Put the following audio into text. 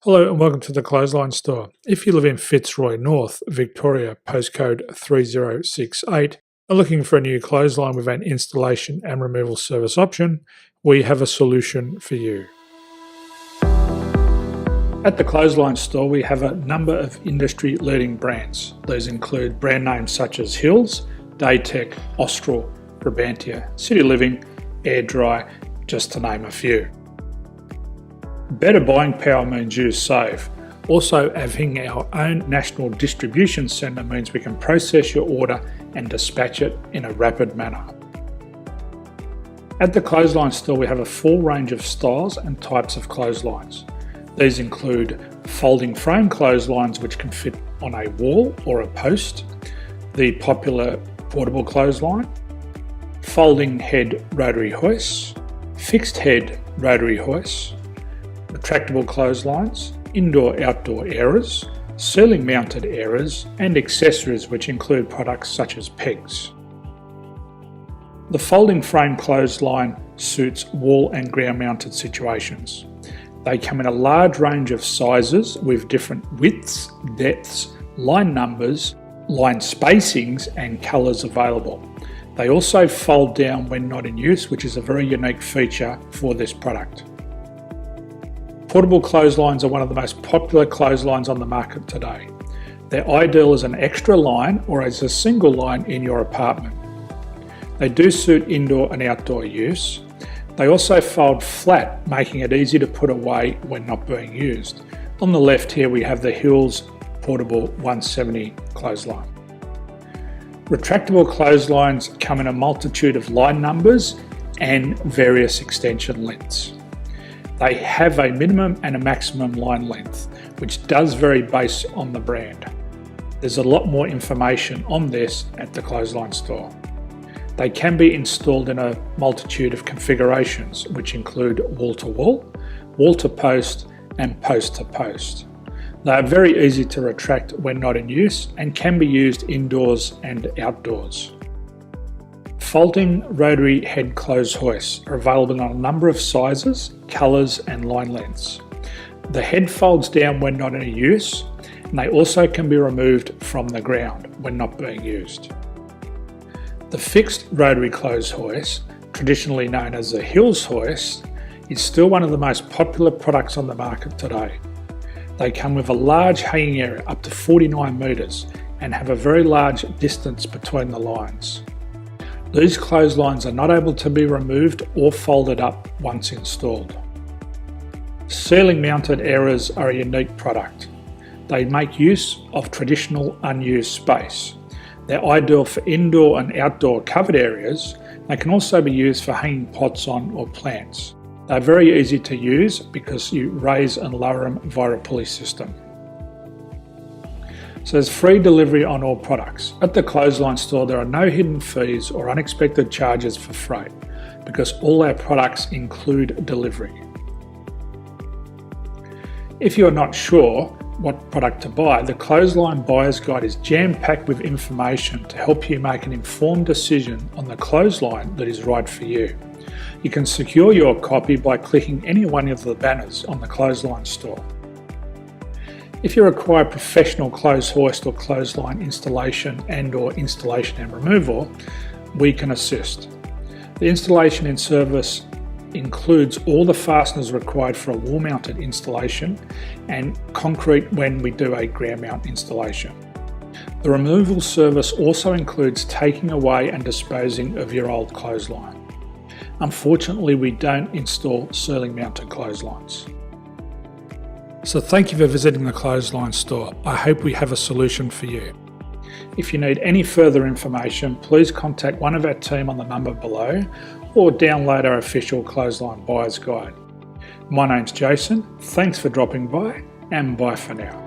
Hello and welcome to the Clothesline Store. If you live in Fitzroy North, Victoria, postcode 3068, are looking for a new clothesline with an installation and removal service option, we have a solution for you. At the Clothesline Store, we have a number of industry-leading brands. These include brand names such as Hills, Daytech, Austral, Brabantia, City Living, Air Dry, just to name a few. Better buying power means you save. Also, having our own national distribution centre means we can process your order and dispatch it in a rapid manner. At the Clothesline Store, we have a full range of styles and types of clotheslines. These include folding frame clotheslines which can fit on a wall or a post, the popular portable clothesline, folding head rotary hoists, fixed head rotary hoists, retractable clotheslines, indoor-outdoor airers, ceiling mounted airers, and accessories which include products such as pegs. The folding frame clothesline suits wall and ground mounted situations. They come in a large range of sizes with different widths, depths, line numbers, line spacings and colours available. They also fold down when not in use, which is a very unique feature for this product. Portable clotheslines are one of the most popular clotheslines on the market today. They're ideal as an extra line or as a single line in your apartment. They do suit indoor and outdoor use. They also fold flat, making it easy to put away when not being used. On the left here we have the Hills Portable 170 clothesline. Retractable clotheslines come in a multitude of line numbers and various extension lengths. They have a minimum and a maximum line length, which does vary based on the brand. There's a lot more information on this at the Clothesline Store. They can be installed in a multitude of configurations, which include wall-to-wall, wall-to-post, and post-to-post. They are very easy to retract when not in use and can be used indoors and outdoors. Folding rotary head clothes hoists are available in a number of sizes, colours and line lengths. The head folds down when not in use, and they also can be removed from the ground when not being used. The fixed rotary clothes hoist, traditionally known as the Hills hoist, is still one of the most popular products on the market today. They come with a large hanging area up to 49 metres and have a very large distance between the lines. These clotheslines are not able to be removed or folded up once installed. Ceiling mounted airers are a unique product. They make use of traditional unused space. They're ideal for indoor and outdoor covered areas. They can also be used for hanging pots on or plants. They're very easy to use because you raise and lower them via a pulley system. So there's free delivery on all products. At the Clothesline Store, there are no hidden fees or unexpected charges for freight because all our products include delivery. If you're not sure what product to buy, the Clothesline Buyer's Guide is jam-packed with information to help you make an informed decision on the clothesline that is right for you. You can secure your copy by clicking any one of the banners on the Clothesline Store. If you require professional clothes hoist or clothesline installation and/or installation and removal, we can assist. The installation and service includes all the fasteners required for a wall-mounted installation and concrete when we do a ground mount installation. The removal service also includes taking away and disposing of your old clothesline. Unfortunately, we don't install ceiling mounted clotheslines. So thank you for visiting the Clothesline Store. I hope we have a solution for you. If you need any further information, please contact one of our team on the number below or download our official Clothesline Buyer's Guide. My name's Jason, thanks for dropping by and bye for now.